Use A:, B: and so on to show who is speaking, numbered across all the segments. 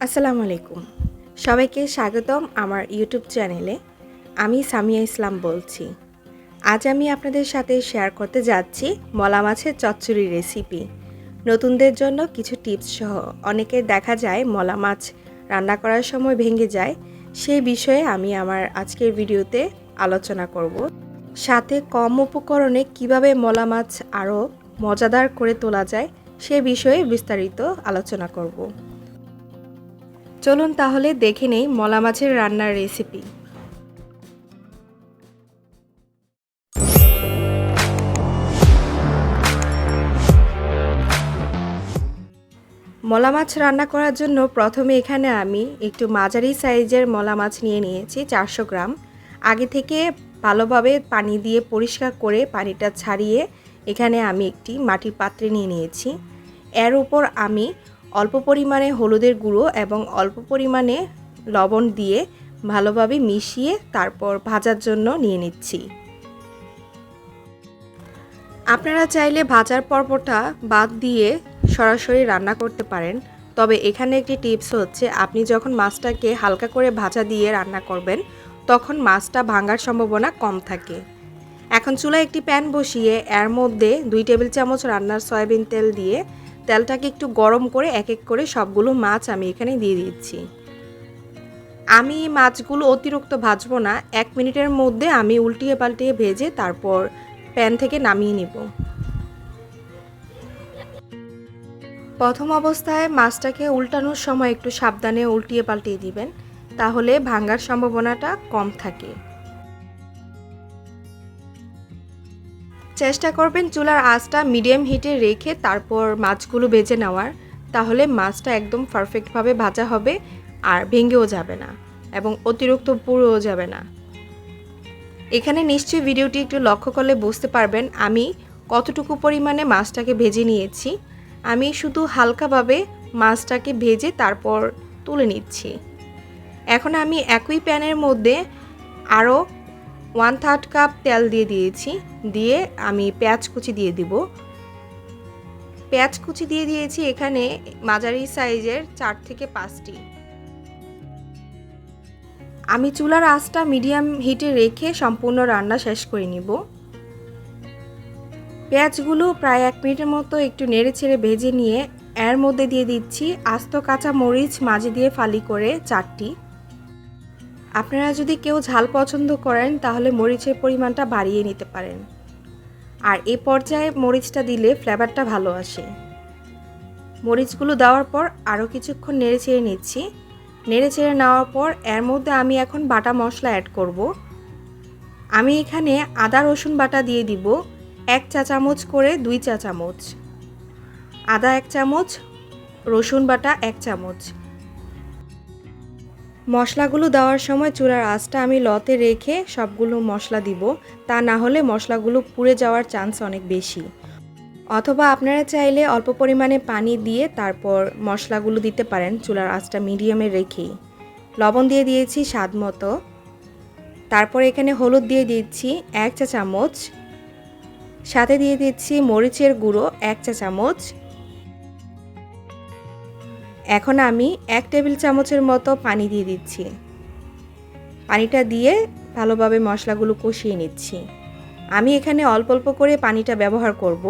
A: আসসালামু আলাইকুম। সবাইকে স্বাগতম আমার ইউটিউব চ্যানেলে। আমি সামিয়া ইসলাম বলছি। আজ আমি আপনাদের সাথে শেয়ার করতে যাচ্ছি মলা মাছের চচ্চড়ি রেসিপি। নতুনদের জন্য কিছু টিপস সহ। অনেকের দেখা যায় মলা মাছ রান্না করার সময় ভেঙে যায়, সেই বিষয়ে আমি আমার আজকের ভিডিওতে আলোচনা করব। সাথে কম উপকরণে কিভাবে মলা মাছ আরও মজাদার করে তোলা যায় সে বিষয়ে বিস্তারিত আলোচনা করব। চলুন তাহলে দেখে নেই মলা মাছের রান্নার রেসিপি। মলা মাছ রান্না করার জন্য প্রথমে এখানে আমি একটু মাঝারি সাইজের মলা মাছ নিয়ে নিয়েছি 400 গ্রাম। আগে থেকে ভালোভাবে পানি দিয়ে পরিষ্কার করে পানিটা ছাড়িয়ে এখানে আমি একটি মাটির পাত্রে নিয়ে নিয়েছি। এর উপর আমি অল্প পরিমাণে হলুদের গুঁড়ো এবং অল্প পরিমাণে লবণ দিয়ে ভালোভাবে মিশিয়ে তারপর ভাজার জন্য নিয়ে নিচ্ছি। আপনারা চাইলে ভাজার পর্বটা বাদ দিয়ে সরাসরি রান্না করতে পারেন, তবে এখানে একটি টিপস হচ্ছে আপনি যখন মাছটাকে হালকা করে ভাজা দিয়ে রান্না করবেন তখন মাছটা ভাঙার সম্ভাবনা কম থাকে। এখন চুলায় একটি প্যান বসিয়ে এর মধ্যে 2 টেবিল চামচ রান্নার সয়াবিন তেল দিয়ে তেলটাকে একটু গরম করে এক এক করে সবগুলো মাছ আমি এখানে দিয়ে দিচ্ছি। আমি মাছগুলো অতিরিক্ত ভাজবো না, 1 মিনিটের মধ্যে আমি উল্টিয়ে পাল্টিয়ে ভেজে তারপর প্যান থেকে নামিয়ে নিব। প্রথম অবস্থায় মাছটাকে উল্টানোর সময় একটু সাবধানে উল্টিয়ে পাল্টিয়ে দিবেন, তাহলে ভাঙার সম্ভাবনাটা কম থাকে। চেষ্টা করবেন চুলার আঁচটা মিডিয়াম হিটে রেখে তারপর মাছগুলো ভেজে নেওয়ার, তাহলে মাছটা একদম পারফেক্টভাবে ভাজা হবে আর ভেঙেও যাবে না এবং অতিরিক্ত পুড়েও যাবে না। এখানে নিশ্চয়ই ভিডিওটি একটু লক্ষ্য করলে বুঝতে পারবেন আমি কতটুকু পরিমাণে মাছটাকে ভেজে নিয়েছি। আমি শুধু হালকাভাবে মাছটাকে ভেজে তারপর তুলে নিচ্ছি। এখন আমি একই প্যানের মধ্যে আরও 1/3 কাপ তেল দিয়ে দিয়েছি, দিয়ে আমি পেঁয়াজ কুচি দিয়ে দিব। পেঁয়াজ কুচি দিয়ে দিয়েছি এখানে মাঝারি সাইজের 4 থেকে 5টি। আমি চুলার আঁচটা মিডিয়াম হিটে রেখে সম্পূর্ণ রান্না শেষ করে নিব। পেঁয়াজগুলো প্রায় 1 মিনিটের মতো একটু নেড়ে ছেড়ে ভেজে নিয়ে এর মধ্যে দিয়ে দিচ্ছি আস্ত কাঁচা মরিচ মাঝে দিয়ে ফালি করে 4টি। আপনারা যদি কেউ ঝাল পছন্দ করেন তাহলে মরিচের পরিমাণটা বাড়িয়ে নিতে পারেন, আর এই পর্যায়ে মরিচটা দিলে ফ্লেভারটা ভালো আসে। মরিচগুলো দেওয়ার পর আরও কিছুক্ষণ নেড়ে ছেড়ে নিচ্ছি। নেড়ে ছেড়ে নেওয়ার পর এর মধ্যে আমি এখন বাটা মশলা অ্যাড করব। আমি এখানে আদা রসুন বাটা দিয়ে দিব 1 চা চামচ করে 2 চা চামচ, আদা 1 চামচ, রসুন বাটা 1 চামচ। মশলাগুলো দেওয়ার সময় চুলার আঁচটা আমি লতে রেখে সবগুলো মশলা দিব, তা না হলে মশলাগুলো পুড়ে যাওয়ার চান্স অনেক বেশি। অথবা আপনারা চাইলে অল্প পরিমাণে পানি দিয়ে তারপর মশলাগুলো দিতে পারেন চুলার আঁচটা মিডিয়ামে রেখেই। লবণ দিয়ে দিয়েছি স্বাদ মতো, তারপর এখানে হলুদ দিয়ে দিচ্ছি 1 চা চামচ, সাথে দিয়ে দিচ্ছি মরিচের গুঁড়ো 1 চা চামচ। এখন আমি 1 টেবিল চামচের মতো পানি দিয়ে দিচ্ছি। পানিটা দিয়ে ভালোভাবে মশলাগুলো কষিয়ে নিচ্ছি। আমি এখানে অল্প অল্প করে পানিটা ব্যবহার করব।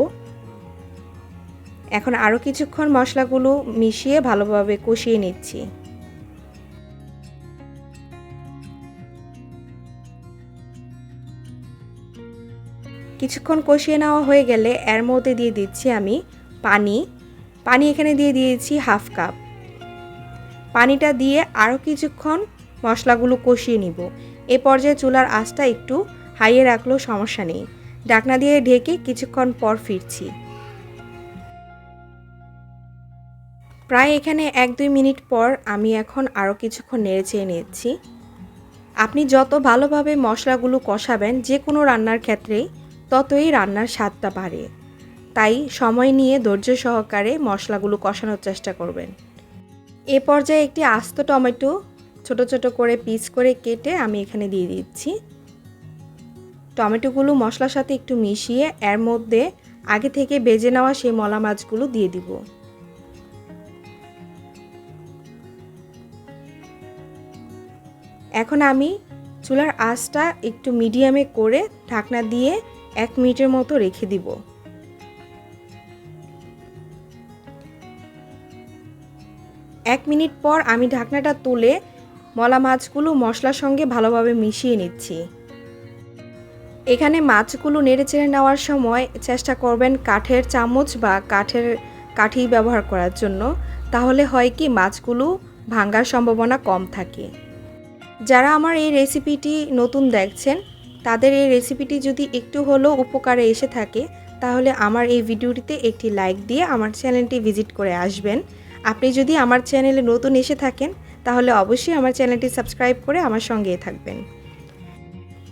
A: এখন আরও কিছুক্ষণ মশলাগুলো মিশিয়ে ভালোভাবে কষিয়ে নিচ্ছি। কিছুক্ষণ কষিয়ে নেওয়া হয়ে গেলে এর মধ্যে দিয়ে দিচ্ছি আমি পানি এখানে দিয়ে দিয়েছি 1/2 কাপ। পানিটা দিয়ে আরও কিছুক্ষণ মশলাগুলো কষিয়ে নিব। এ পর্যায়ে চুলার আঁচটা একটু হাইয়ে রাখলেও সমস্যা নেই। ঢাকনা দিয়ে ঢেকে কিছুক্ষণ পর ফিরছি। প্রায় এখানে 1-2 মিনিট পর আমি এখন আরও কিছুক্ষণ নেড়ে চেড়ে নিচ্ছি। আপনি যত ভালোভাবে মশলাগুলো কষাবেন যে কোনো রান্নার ক্ষেত্রেই ততই রান্নার স্বাদটা বাড়ে, তাই সময় নিয়ে ধৈর্য সহকারে মশলাগুলো কষানোর চেষ্টা করবেন। এ পর্যায়ে একটি আস্ত টমেটো ছোট ছোট করে পিস করে কেটে আমি এখানে দিয়ে দিচ্ছি। টমেটোগুলো মশলার সাথে একটু মিশিয়ে এর মধ্যে আগে থেকে ভেজে নেওয়া সেই মলা মাছগুলো দিয়ে দিব। এখন আমি চুলার আঁচটা একটু মিডিয়ামে করে ঢাকনা দিয়ে 1 মিনিটের মতো রেখে দিব। 1 মিনিট পর আমি ঢাকনাটা তুলে মলা মাছগুলো মশলার সঙ্গে ভালোভাবে মিশিয়ে নিচ্ছি। এখানে মাছগুলো নেড়েচেড়ে নেওয়ার সময় চেষ্টা করবেন কাঠের চামচ বা কাঠের কাঠি ব্যবহার করার জন্য, তাহলে হয় কি মাছগুলো ভাঙার সম্ভাবনা কম থাকে। যারা আমার এই রেসিপিটি নতুন দেখছেন তাদের এই রেসিপিটি যদি একটু হলেও উপকারে এসে থাকে তাহলে আমার এই ভিডিওটিতে একটি লাইক দিয়ে আমার চ্যানেলটি ভিজিট করে আসবেন। আপনি যদি আমার চ্যানেলে নতুন এসে থাকেন তাহলে অবশ্যই আমার চ্যানেলটি সাবস্ক্রাইব করে আমার সঙ্গেই থাকবেন।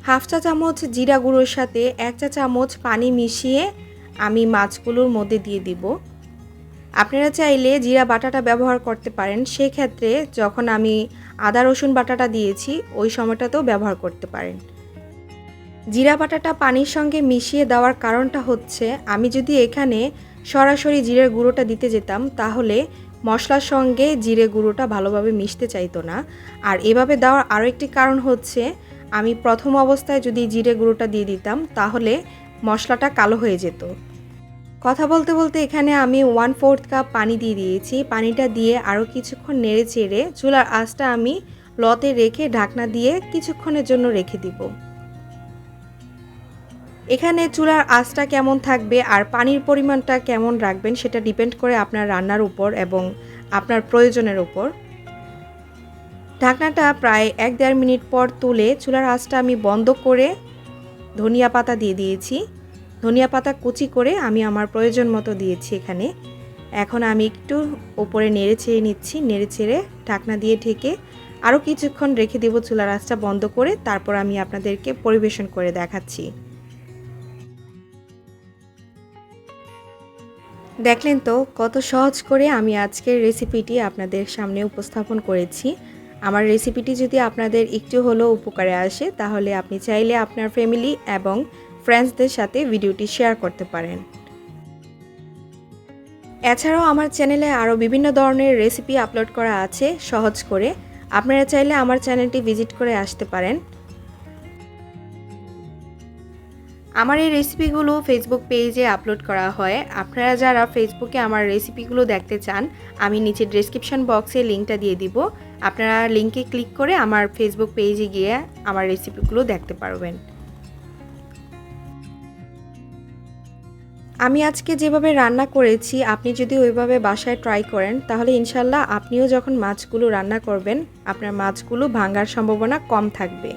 A: 1/2 চা চামচ জিরা গুঁড়োর সাথে 1 চা চামচ পানি মিশিয়ে আমি মাছগুলোর মধ্যে দিয়ে দিব। আপনারা চাইলে জিরা বাটাটা ব্যবহার করতে পারেন, সেক্ষেত্রে যখন আমি আদা রসুন বাটাটা দিয়েছি ওই সময়টাতেও ব্যবহার করতে পারেন। জিরা বাটাটা পানির সঙ্গে মিশিয়ে দেওয়ার কারণটা হচ্ছে আমি যদি এখানে সরাসরি জিরের গুঁড়োটা দিতে যেতাম তাহলে মশলার সঙ্গে জিরে গুঁড়োটা ভালোভাবে মিশতে চাইতো না। আর এভাবে দেওয়ার আরও একটি কারণ হচ্ছে আমি প্রথম অবস্থায় যদি জিরে গুঁড়োটা দিয়ে দিতাম তাহলে মশলাটা কালো হয়ে যেত। কথা বলতে বলতে এখানে আমি 1/4 কাপ পানি দিয়ে দিয়েছি। পানিটা দিয়ে আরও কিছুক্ষণ নেড়ে চেড়ে চুলার আঁচটা আমি লতে রেখে ঢাকনা দিয়ে কিছুক্ষণের জন্য রেখে দিব। এখানে চুলার আঁচটা কেমন থাকবে আর পানির পরিমাণটা কেমন রাখবেন সেটা ডিপেন্ড করে আপনার রান্নার উপর এবং আপনার প্রয়োজনের উপর। ঢাকনাটা প্রায় 1-1.5 মিনিট পর তুলে চুলার আঁচটা আমি বন্ধ করে ধনিয়া পাতা দিয়ে দিয়েছি। ধনিয়া পাতা কুচি করে আমি আমার প্রয়োজন মতো দিয়েছি এখানে। এখন আমি একটু উপরে নেড়ে চেড়ে নিচ্ছি, নেড়ে চেড়ে ঢাকনা দিয়ে ঢেকে আরও কিছুক্ষণ রেখে দেব চুলার আঁচটা বন্ধ করে, তারপর আমি আপনাদেরকে পরিবেশন করে দেখাচ্ছি। দেখলেন তো কত সহজ করে আমি আজকের রেসিপিটি আপনাদের সামনে উপস্থাপন করেছি। আমার রেসিপিটি যদি আপনাদের একটু হলেও উপকারে আসে তাহলে আপনি চাইলে আপনার ফ্যামিলি এবং ফ্রেন্ডসদের সাথে ভিডিওটি শেয়ার করতে পারেন। এছাড়াও আমার চ্যানেলে আরও বিভিন্ন ধরনের রেসিপি আপলোড করা আছে সহজ করে, আপনারা চাইলে আমার চ্যানেলটি ভিজিট করে আসতে পারেন। আমার এই রেসিপিগুলো ফেসবুক পেজে আপলোড করা হয়। আপনারা যারা ফেসবুকে আমার রেসিপিগুলো দেখতে চান আমি নিচে ডেসক্রিপশন বক্সে লিঙ্কটা দিয়ে দিব, আপনারা লিঙ্কে ক্লিক করে আমার ফেসবুক পেজে গিয়ে আমার রেসিপিগুলো দেখতে পারবেন। আমি আজকে যেভাবে রান্না করেছি আপনি যদি ওইভাবে বাসায় ট্রাই করেন তাহলে ইনশাল্লাহ আপনিও যখন মাছগুলো রান্না করবেন আপনার মাছগুলো ভাঙার সম্ভাবনা কম থাকবে।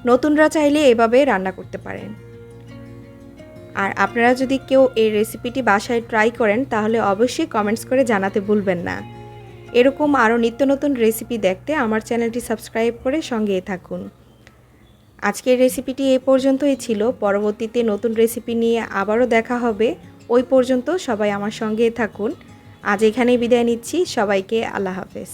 A: নতুনরা চাইলে এভাবে রান্না করতে পারেন। আর আপনারা যদি কেউ এই রেসিপিটি বাসায় ট্রাই করেন তাহলে অবশ্যই কমেন্টস করে জানাতে ভুলবেন না। এরকম আরও নিত্য নতুন রেসিপি দেখতে আমার চ্যানেলটি সাবস্ক্রাইব করে সঙ্গেই থাকুন। আজকের রেসিপিটি এই পর্যন্তই ছিল। পরবর্তীতে নতুন রেসিপি নিয়ে আবারও দেখা হবে। ওই পর্যন্ত সবাই আমার সঙ্গেই থাকুন। আজ এখানেই বিদায় নিচ্ছি। সবাইকে আল্লাহ হাফেজ।